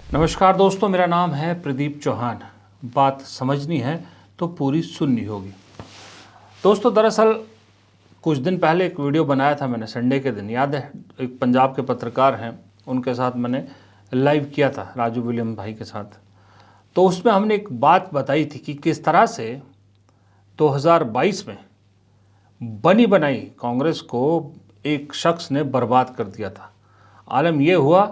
नमस्कार दोस्तों, मेरा नाम है प्रदीप चौहान। बात समझनी है तो पूरी सुननी होगी। दोस्तों, दरअसल कुछ दिन पहले एक वीडियो बनाया था मैंने, संडे के दिन, याद है? एक पंजाब के पत्रकार हैं, उनके साथ मैंने लाइव किया था, राजू विलियम भाई के साथ। तो उसमें हमने एक बात बताई थी कि किस तरह से 2022 में बनी बनाई कांग्रेस को एक शख्स ने बर्बाद कर दिया था। आलम यह हुआ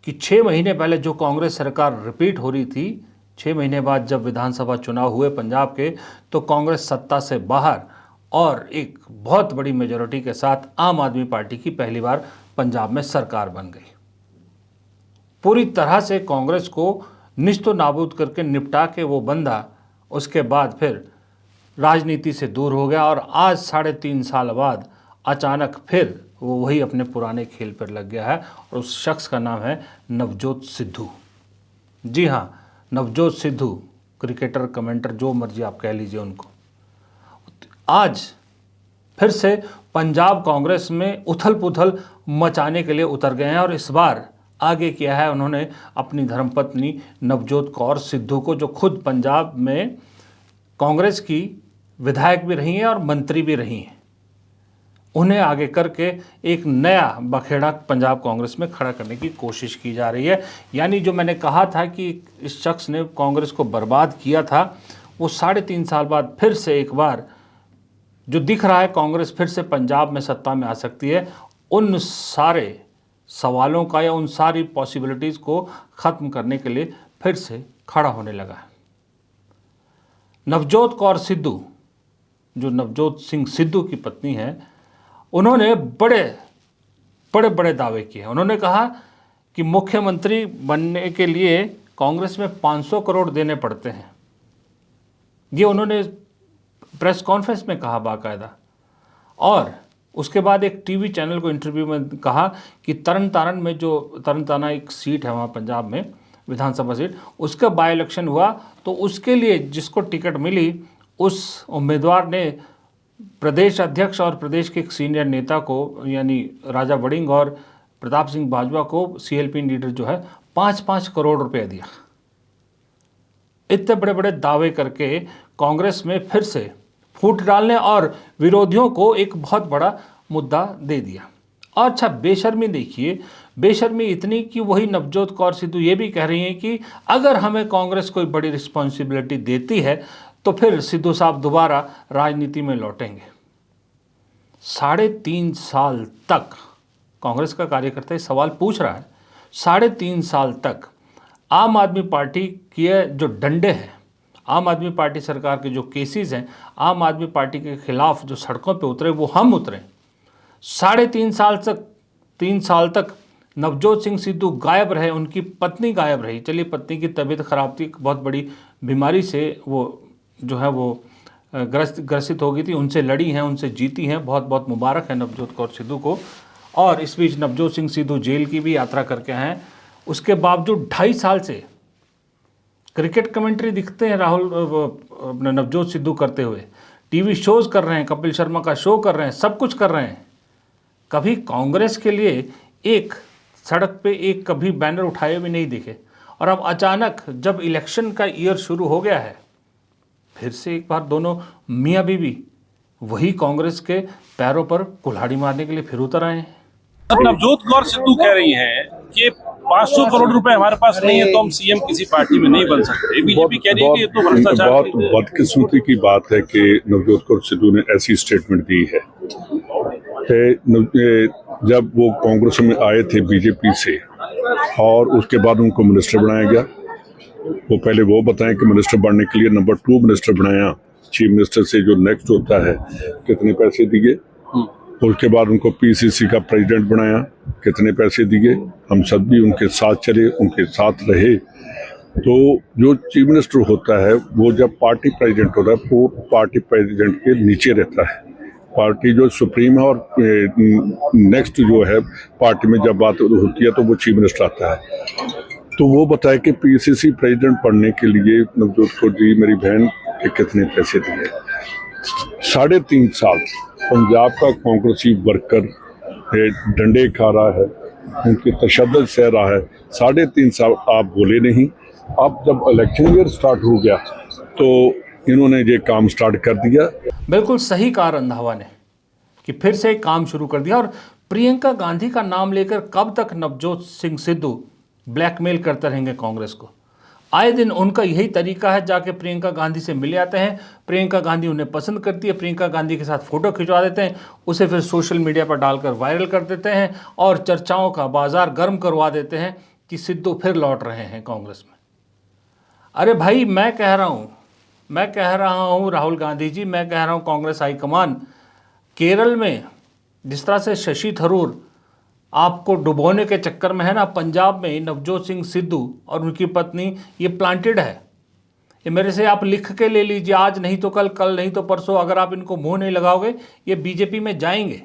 कि 6 महीने पहले जो कांग्रेस सरकार रिपीट हो रही थी, 6 महीने बाद जब विधानसभा चुनाव हुए पंजाब के, तो कांग्रेस सत्ता से बाहर और एक बहुत बड़ी मेजॉरिटी के साथ आम आदमी पार्टी की पहली बार पंजाब में सरकार बन गई। पूरी तरह से कांग्रेस को निस्तो नाबूद करके निपटा के वो बंदा उसके बाद फिर राजनीति से दूर हो गया और आज 3.5 साल बाद अचानक फिर वो वही अपने पुराने खेल पर लग गया है और उस शख्स का नाम है नवजोत सिद्धू। जी हाँ, नवजोत सिद्धू, क्रिकेटर, कमेंटर, जो मर्जी आप कह लीजिए उनको। आज फिर से पंजाब कांग्रेस में उथल पुथल मचाने के लिए उतर गए हैं और इस बार आगे किया है उन्होंने अपनी धर्मपत्नी नवजोत कौर सिद्धू को, जो खुद पंजाब में कांग्रेस की विधायक भी रही हैं और मंत्री भी रही हैं। उन्हें आगे करके एक नया बखेड़ा पंजाब कांग्रेस में खड़ा करने की कोशिश की जा रही है। यानी जो मैंने कहा था कि इस शख्स ने कांग्रेस को बर्बाद किया था, वो 3.5 साल बाद फिर से एक बार जो दिख रहा है कांग्रेस फिर से पंजाब में सत्ता में आ सकती है, उन सारे सवालों का या उन सारी पॉसिबिलिटीज़ को ख़त्म करने के लिए फिर से खड़ा होने लगा है। नवजोत कौर सिद्धू, जो नवजोत सिंह सिद्धू की पत्नी है, उन्होंने बड़े दावे किए। उन्होंने कहा कि मुख्यमंत्री बनने के लिए कांग्रेस में 500 करोड़ देने पड़ते हैं। ये उन्होंने प्रेस कॉन्फ्रेंस में कहा बाकायदा। और उसके बाद एक टीवी चैनल को इंटरव्यू में कहा कि तरन तारण में, जो तरन तारण एक सीट है वहाँ पंजाब में, विधानसभा सीट, उसका बाई इलेक्शन हुआ तो उसके लिए जिसको टिकट मिली उस उम्मीदवार ने प्रदेश अध्यक्ष और प्रदेश के एक सीनियर नेता को, यानी राजा वड़िंग और प्रताप सिंह बाजवा को, सीएलपी लीडर जो है, 5-5 करोड़ रुपए दिया। इतने बड़े बड़े दावे करके कांग्रेस में फिर से फूट डालने और विरोधियों को एक बहुत बड़ा मुद्दा दे दिया। और अच्छा, बेशर्मी देखिए, बेशर्मी इतनी कि वही नवजोत कौर सिद्धू ये भी कह रही हैं कि अगर हमें कांग्रेस कोई बड़ी रिस्पॉन्सिबिलिटी देती है तो फिर सिद्धू साहब दोबारा राजनीति में लौटेंगे। 3.5 साल तक कांग्रेस का कार्यकर्ता इस सवाल पूछ रहा है। 3.5 साल तक आम आदमी पार्टी के जो डंडे हैं, आम आदमी पार्टी सरकार के जो केसेस हैं, आम आदमी पार्टी के खिलाफ जो सड़कों पे उतरे, वो हम उतरे। 3 साल तक नवजोत सिंह सिद्धू गायब रहे, उनकी पत्नी गायब रही। चलिए, पत्नी की तबीयत खराब थी, बहुत बड़ी बीमारी से वो जो है वो ग्रसित हो गई थी, उनसे लड़ी हैं, उनसे जीती हैं। बहुत बहुत मुबारक है नवजोत कौर सिद्धू को। और इस बीच नवजोत सिंह सिद्धू जेल की भी यात्रा करके हैं। उसके बावजूद 2.5 साल से क्रिकेट कमेंट्री दिखते हैं अपने नवजोत सिद्धू करते हुए, टीवी शोज़ कर रहे हैं, कपिल शर्मा का शो कर रहे हैं, सब कुछ कर रहे हैं। कभी कांग्रेस के लिए एक सड़क पे एक कभी बैनर उठाए भी नहीं दिखे। और अब अचानक जब इलेक्शन का ईयर शुरू हो गया है, फिर से एक बार दोनों मियाँ बीवी वही कांग्रेस के पैरों पर कुल्हाड़ी मारने के लिए फिर उतर आए हैं। नवजोत कौर सिद्धू कह रही हैं कि 500 करोड़ रुपए हमारे पास नहीं है तो हम सीएम किसी पार्टी में नहीं बन सकते। बीजेपी कह रही है कि ये तो भ्रष्टाचार। बहुत बदकिस्मती की बात है कि नवजोत कौर सिद्धू ने ऐसी स्टेटमेंट दी है। जब वो कांग्रेस में आए थे बीजेपी से और उसके बाद उनको मिनिस्टर बनाया गया, वो पहले वो बताएं कि मिनिस्टर बनने के लिए नंबर 2 मिनिस्टर बनाया, चीफ मिनिस्टर से जो नेक्स्ट होता है, कितने पैसे दिए। उसके बाद उनको पीसीसी का प्रेसिडेंट बनाया, कितने पैसे दिए। हम सब भी उनके साथ चले, उनके साथ रहे। तो जो चीफ मिनिस्टर होता है वो जब पार्टी प्रेसिडेंट होता है वो पार्टी प्रेसिडेंट के नीचे रहता है। पार्टी जो सुप्रीम है और नेक्स्ट जो है पार्टी में जब बात होती है तो वो चीफ मिनिस्टर आता है। तो वो बताए कि पीसीसी प्रेसिडेंट बनने के लिए नवजोत कौर जी, मेरी बहन, के कितने पैसे दिए। 3.5 साल पंजाब का कांग्रेसी वर्कर डंडे खा रहा है, उनकी तशद्दुद सह रहा है। 3.5 साल आप बोले नहीं। अब जब इलेक्शन ईयर स्टार्ट हो गया तो इन्होंने ये काम स्टार्ट कर दिया। बिल्कुल सही कहा रंधावा ने कि फिर से एक काम शुरू कर दिया। और प्रियंका गांधी का नाम लेकर कब तक नवजोत सिंह सिद्धू ब्लैकमेल करते रहेंगे कांग्रेस को? आए दिन उनका यही तरीका है, जाके प्रियंका गांधी से मिल आते हैं, प्रियंका गांधी उन्हें पसंद करती है, प्रियंका गांधी के साथ फोटो खिंचवा देते हैं, उसे फिर सोशल मीडिया पर डालकर वायरल कर देते हैं और चर्चाओं का बाजार गर्म करवा देते हैं कि सिद्धू फिर लौट रहे हैं कांग्रेस में। अरे भाई, मैं कह रहा हूँ राहुल गांधी जी, मैं कह रहा हूँ कांग्रेस हाईकमान, केरल में जिस तरह से शशि थरूर आपको डुबोने के चक्कर में है ना, पंजाब में नवजोत सिंह सिद्धू और उनकी पत्नी ये प्लांटेड है। ये मेरे से आप लिख के ले लीजिए, आज नहीं तो कल, कल नहीं तो परसों, अगर आप इनको मुंह नहीं लगाओगे ये बीजेपी में जाएंगे,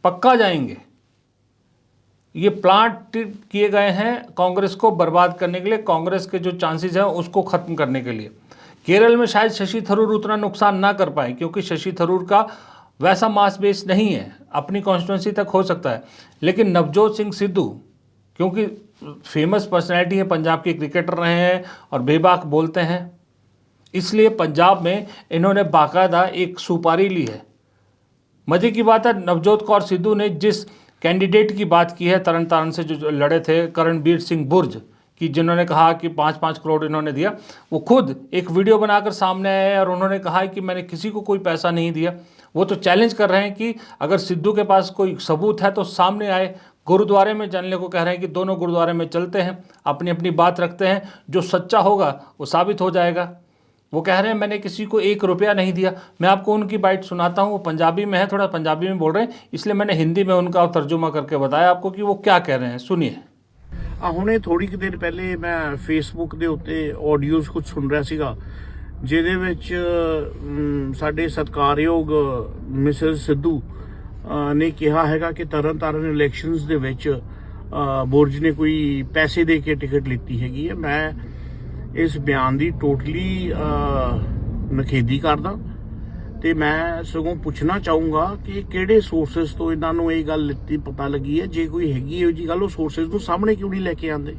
पक्का जाएंगे। ये प्लांट किए गए हैं कांग्रेस को बर्बाद करने के लिए, कांग्रेस के जो चांसेस हैं उसको ख़त्म करने के लिए। केरल में शायद शशि थरूर उतना नुकसान ना कर पाए, क्योंकि शशि थरूर का वैसा मास बेस नहीं है, अपनी कॉन्स्टिट्यूंसी तक हो सकता है। लेकिन नवजोत सिंह सिद्धू क्योंकि फेमस पर्सनैलिटी है, पंजाब के क्रिकेटर रहे हैं और बेबाक बोलते हैं, इसलिए पंजाब में इन्होंने बाकायदा एक सुपारी ली है। मज़े की बात है, नवजोत कौर सिद्धू ने जिस कैंडिडेट की बात की है तरन तारण से जो लड़े थे, करणबीर सिंह बुर्ज, कि जिन्होंने कहा कि 5-5 करोड़ इन्होंने दिया, वो खुद एक वीडियो बनाकर सामने आए और उन्होंने कहा कि मैंने किसी को कोई पैसा नहीं दिया। वो तो चैलेंज कर रहे हैं कि अगर सिद्धू के पास कोई सबूत है तो सामने आए। गुरुद्वारे में चलने को कह रहे हैं कि दोनों गुरुद्वारे में चलते हैं, अपनी अपनी बात रखते हैं, जो सच्चा होगा वो साबित हो जाएगा। वो कह रहे हैं मैंने किसी को 1 रुपया नहीं दिया। मैं आपको उनकी बाइट सुनाता हूँ, वो पंजाबी में है, थोड़ा पंजाबी में बोल रहे हैं, इसलिए मैंने हिंदी में उनका तर्जुमा करके बताया आपको कि वो क्या कह रहे हैं। सुनिए। ਹੁਣੇ ਥੋੜੀ ਕੁ ਦੇਰ ਪਹਿਲੇ ਮੈਂ ਫੇਸਬੁੱਕ ਦੇ ਉੱਤੇ ਆਡੀਓਜ਼ ਕੁਝ ਸੁਣ ਰਿਹਾ ਸੀਗਾ, ਜਿਹਦੇ ਵਿੱਚ ਸਾਡੇ ਸਤਿਕਾਰਯੋਗ ਮਿਸਿਸ ਸਿੱਧੂ ਨੇ ਕਿਹਾ ਹੈਗਾ ਕਿ ਤਰਨਤਾਰਨ ਇਲੈਕਸ਼ਨਸ ਦੇ ਵਿੱਚ ਬੁਰਜ ਨੇ ਕੋਈ ਪੈਸੇ ਦੇ ਕੇ ਟਿਕਟ ਲਿੱਤੀ ਹੈਗੀ ਹੈ। ਮੈਂ ਇਸ ਬਿਆਨ ਦੀ ਟੋਟਲੀ ਨਖੇਦੀ ਕਰਦਾ ਤੇ ਮੈਂ ਸਗੋਂ ਪੁੱਛਣਾ ਚਾਹੂੰਗਾ ਕਿ ਕਿਹੜੇ ਸੋਰਸਸ ਤੋਂ ਇਹਨਾਂ ਨੂੰ ਇਹ ਗੱਲ ਲਿੱਤੀ ਪਤਾ ਲੱਗੀ ਹੈ। ਜੇ ਕੋਈ ਹੈਗੀ ਇਹੋ ਜੀ ਗੱਲ, ਉਹ ਸੋਰਸਸ ਨੂੰ ਸਾਹਮਣੇ ਕਿਉਂ ਨਹੀਂ ਲੈ ਕੇ ਆਉਂਦੇ?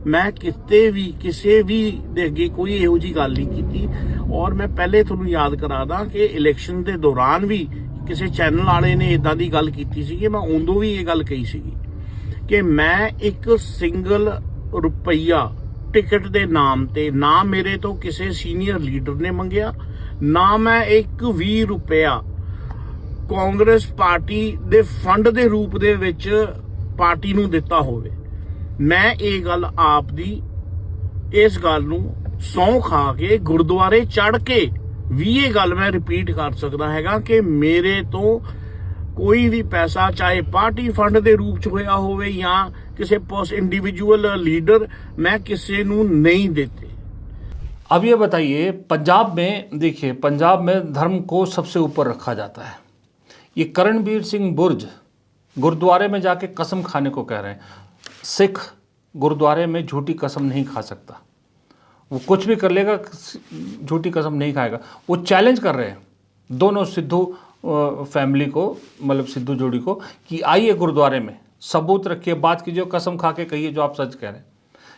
ਮੈਂ ਕਿਤੇ ਵੀ ਕਿਸੇ ਵੀ ਦੇ ਅੱਗੇ ਕੋਈ ਇਹੋ ਜੀ ਗੱਲ ਨਹੀਂ ਕੀਤੀ। ਔਰ ਮੈਂ ਪਹਿਲੇ ਤੁਹਾਨੂੰ ਯਾਦ ਕਰਾ ਦਾਂ ਕਿ ਇਲੈਕਸ਼ਨ ਦੇ ਦੌਰਾਨ ਵੀ ਕਿਸੇ ਚੈਨਲ ਵਾਲੇ ਨੇ ਇਦਾਂ ਦੀ ਗੱਲ ਕੀਤੀ ਸੀ। ਮੈਂ ਉਦੋਂ ਵੀ ਇਹ ਗੱਲ ਕਹੀ ਸੀਗੀ ਕਿ ਮੈਂ ਇੱਕ ਸਿੰਗਲ ਰੁਪਈਆ ਟਿਕਟ ਦੇ ਨਾਮ ਤੇ ਨਾ ਮੇਰੇ ਤੋਂ ਕਿਸੇ ਸੀਨੀਅਰ ਲੀਡਰ ਨੇ ਮੰਗਿਆ, ਨਾ ਮੈਂ 1 ਰੁਪਇਆ ਕਾਂਗਰਸ ਪਾਰਟੀ ਦੇ ਫੰਡ ਦੇ ਰੂਪ ਦੇ ਵਿੱਚ ਪਾਰਟੀ ਨੂੰ ਦਿੱਤਾ ਹੋਵੇ। ਮੈਂ ਇਹ ਗੱਲ ਆਪ ਦੀ ਇਸ ਗੱਲ ਨੂੰ ਸਹੁੰ ਖਾ ਕੇ ਗੁਰਦੁਆਰੇ ਚੜ ਕੇ ਵੀ ਇਹ ਗੱਲ ਮੈਂ ਰਿਪੀਟ ਕਰ ਸਕਦਾ ਹੈਗਾ ਕਿ ਮੇਰੇ ਤੋਂ ਕੋਈ ਵੀ ਪੈਸਾ, ਚਾਹੇ ਪਾਰਟੀ फंड ਦੇ ਰੂਪ ਚ ਹੋਇਆ ਹੋਵੇ ਜਾਂ ਕਿਸੇ इंडिविजुअल लीडर, मैं किसी ਨੂੰ नहीं देते। अब ये बताइए, पंजाब में देखिए, पंजाब में धर्म को सबसे ऊपर रखा जाता है। ये करणबीर सिंह बुर्ज गुरुद्वारे में जाके कसम खाने को कह रहे हैं। सिख गुरुद्वारे में झूठी कसम नहीं खा सकता, वो कुछ भी कर लेगा, झूठी कसम नहीं खाएगा। वो चैलेंज कर रहे हैं दोनों सिद्धू फैमिली को, मतलब सिद्धू जोड़ी को, कि आइए गुरुद्वारे में, सबूत रखिए, बात कीजिए, कसम खा के कहिए जो आप सच कह रहे हैं।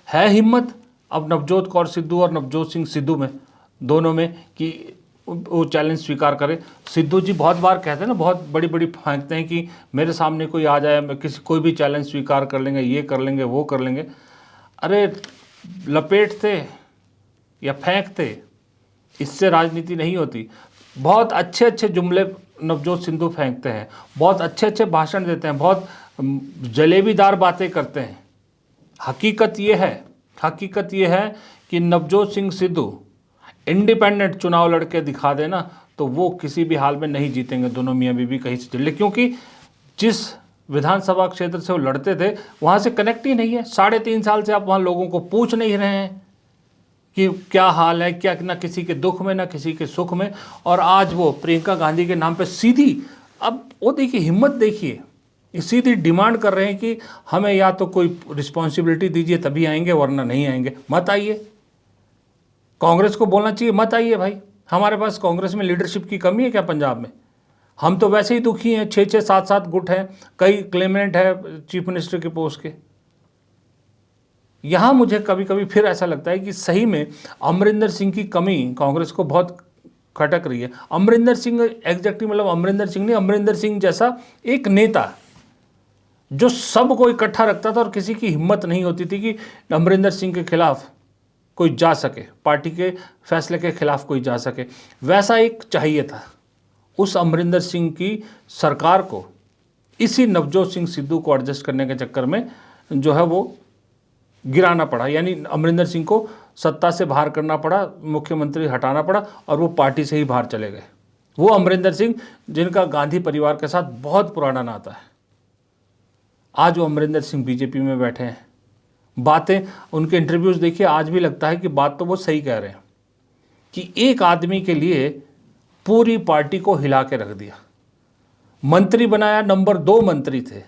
है हिम्मत अब नवजोत कौर सिद्धू और नवजोत सिंह सिद्धू में, दोनों में, कि वो चैलेंज स्वीकार करें? सिद्धू जी बहुत बार कहते हैं ना, बहुत बड़ी बड़ी फेंकते हैं कि मेरे सामने कोई आ जाए, मैं कोई भी चैलेंज स्वीकार कर लेंगे, ये कर लेंगे, वो कर लेंगे। अरे लपेटते या फेंकते, इससे राजनीति नहीं होती। बहुत अच्छे अच्छे जुमले नवजोत सिद्धू फेंकते हैं, बहुत अच्छे अच्छे भाषण देते हैं, बहुत जलेबीदार बातें करते हैं। हकीकत ये है कि नवजोत सिंह सिद्धू इंडिपेंडेंट चुनाव लड़के दिखा देना तो वो किसी भी हाल में नहीं जीतेंगे, दोनों मियाँ बीवी कहीं से चले, क्योंकि जिस विधानसभा क्षेत्र से वो लड़ते थे वहाँ से कनेक्ट ही नहीं है। 3.5 साल से आप वहाँ लोगों को पूछ नहीं रहे हैं कि क्या हाल है, क्या, ना किसी के दुख में ना किसी के सुख में। और आज वो प्रियंका गांधी के नाम पे सीधी, अब वो देखिए हिम्मत देखिए, सीधी डिमांड कर रहे हैं कि हमें या तो कोई रिस्पॉन्सिबिलिटी दीजिए तभी आएंगे, वरना नहीं आएंगे, मत आइए। कांग्रेस को बोलना चाहिए मत आइए भाई, हमारे पास कांग्रेस में लीडरशिप की कमी है क्या पंजाब में? हम तो वैसे ही दुखी हैं, 6-6 7-7 गुट हैं, कई क्लेमेंट है चीफ मिनिस्टर के पोस्ट के। यहाँ मुझे कभी कभी फिर ऐसा लगता है कि सही में अमरिंदर सिंह की कमी कांग्रेस को बहुत खटक रही है। अमरिंदर सिंह एग्जैक्टली मतलब अमरिंदर सिंह नहीं, अमरिंदर सिंह जैसा एक नेता जो सबको इकट्ठा रखता था और किसी की हिम्मत नहीं होती थी कि अमरिंदर सिंह के खिलाफ कोई जा सके, पार्टी के फैसले के खिलाफ कोई जा सके, वैसा एक चाहिए था। उस अमरिंदर सिंह की सरकार को इसी नवजोत सिंह सिद्धू को एडजस्ट करने के चक्कर में जो है वो गिराना पड़ा, यानी अमरिंदर सिंह को सत्ता से बाहर करना पड़ा, मुख्यमंत्री हटाना पड़ा और वो पार्टी से ही बाहर चले गए। वो अमरिंदर सिंह जिनका गांधी परिवार के साथ बहुत पुराना नाता है, आज वो अमरिंदर सिंह बीजेपी में बैठे हैं। बातें, उनके इंटरव्यूज देखिए, आज भी लगता है कि बात तो वो सही कह रहे हैं कि एक आदमी के लिए पूरी पार्टी को हिला के रख दिया। मंत्री बनाया, नंबर 2 मंत्री थे।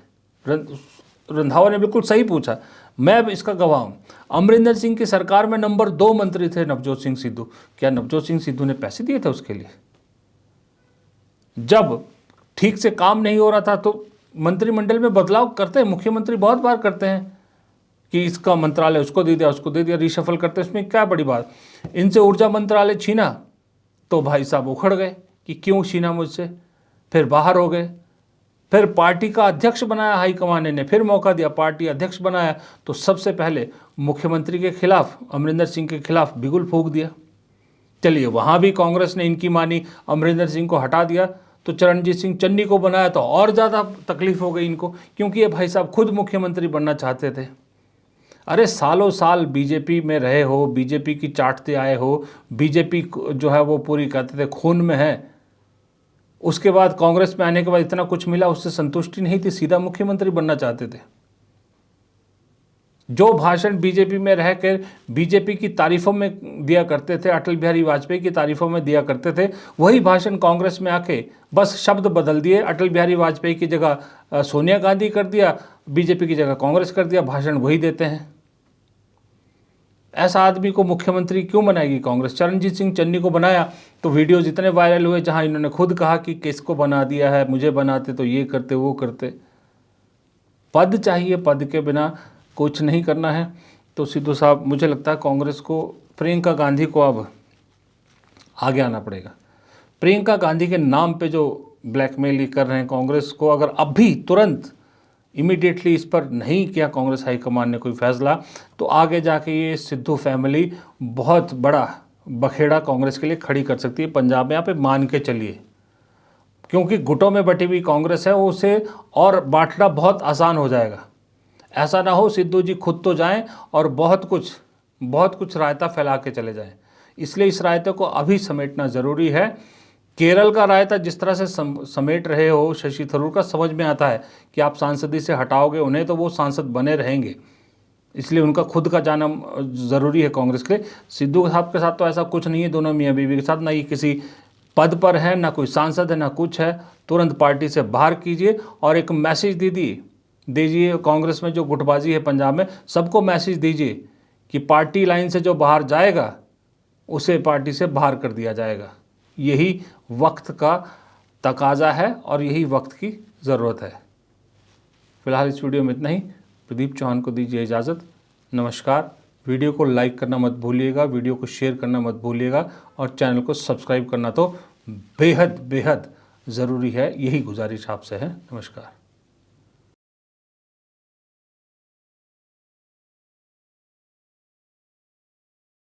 रंधावा ने बिल्कुल सही पूछा, मैं अब इसका गवाह हूं। अमरिंदर सिंह की सरकार में नंबर 2 मंत्री थे नवजोत सिंह सिद्धू। क्या नवजोत सिंह सिद्धू ने पैसे दिए थे उसके लिए? जब ठीक से काम नहीं हो रहा था तो मंत्रिमंडल में बदलाव करते हैं, मुख्यमंत्री बहुत बार करते हैं कि इसका मंत्रालय उसको दे दिया, उसको दे दिया, रिशफल करते हैं, इसमें क्या बड़ी बात। इनसे ऊर्जा मंत्रालय छीना तो भाई साहब उखड़ गए कि क्यों छीना मुझसे, फिर बाहर हो गए। फिर पार्टी का अध्यक्ष बनाया हाईकमान ने, फिर मौका दिया, पार्टी अध्यक्ष बनाया तो सबसे पहले मुख्यमंत्री के खिलाफ, अमरिंदर सिंह के खिलाफ बिगुल फूंक दिया। चलिए वहाँ भी कांग्रेस ने इनकी मानी, अमरिंदर सिंह को हटा दिया, तो चरणजीत सिंह चन्नी को बनाया तो और ज़्यादा तकलीफ हो गई इनको, क्योंकि ये भाई साहब खुद मुख्यमंत्री बनना चाहते थे। अरे सालों साल बीजेपी में रहे हो, बीजेपी की चाटते आए हो, बीजेपी जो है वो पूरी कहते थे खून में है। उसके बाद कांग्रेस में आने के बाद इतना कुछ मिला, उससे संतुष्टि नहीं थी, सीधा मुख्यमंत्री बनना चाहते थे। जो भाषण बीजेपी में रहकर बीजेपी की तारीफों में दिया करते थे, अटल बिहारी वाजपेयी की तारीफों में दिया करते थे, वही भाषण कांग्रेस में आके बस शब्द बदल दिए, अटल बिहारी वाजपेयी की जगह सोनिया गांधी कर दिया, बीजेपी की जगह कांग्रेस कर दिया, भाषण वही देते हैं। ऐसा आदमी को मुख्यमंत्री क्यों बनाएगी कांग्रेस? चरणजीत सिंह चन्नी को बनाया तो वीडियोज इतने वायरल हुए जहां इन्होंने खुद कहा कि किसको बना दिया है, मुझे बनाते तो ये करते वो करते। पद चाहिए, पद के बिना कुछ नहीं करना है। तो सिद्धू साहब, मुझे लगता है कांग्रेस को, प्रियंका गांधी को अब आगे आना पड़ेगा। प्रियंका गांधी के नाम पे जो ब्लैकमेल कर रहे हैं कांग्रेस को, अगर अभी तुरंत इमीडिएटली इस पर नहीं किया कांग्रेस हाईकमान ने कोई फैसला, तो आगे जाके ये सिद्धू फैमिली बहुत बड़ा बखेड़ा कांग्रेस के लिए खड़ी कर सकती है पंजाब में। यहाँ पे मान के चलिए, क्योंकि गुटों में बटी हुई कांग्रेस है, उसे और बांटना बहुत आसान हो जाएगा। ऐसा ना हो सिद्धू जी खुद तो जाएं और बहुत कुछ रायता फैला के चले जाएं। इसलिए इस रायते को अभी समेटना ज़रूरी है। केरल का रायता जिस तरह से समेट रहे हो शशि थरूर का, समझ में आता है कि आप सांसदी से हटाओगे उन्हें तो वो सांसद बने रहेंगे, इसलिए उनका खुद का जाना ज़रूरी है कांग्रेस के लिए। सिद्धू साहब के साथ तो ऐसा कुछ नहीं है, दोनों मियाँ बीवी के साथ, ना ये किसी पद पर है, ना कोई सांसद है, ना कुछ है। तुरंत पार्टी से बाहर कीजिए और एक मैसेज दीजिए कांग्रेस में जो गुटबाजी है पंजाब में, सबको मैसेज दीजिए कि पार्टी लाइन से जो बाहर जाएगा उसे पार्टी से बाहर कर दिया जाएगा। यही वक्त का तकाजा है और यही वक्त की ज़रूरत है। फिलहाल इस वीडियो में इतना ही। प्रदीप चौहान को दीजिए इजाज़त। नमस्कार। वीडियो को लाइक करना मत भूलिएगा, वीडियो को शेयर करना मत भूलिएगा और चैनल को सब्सक्राइब करना तो बेहद ज़रूरी है। यही गुजारिश आपसे है। नमस्कार।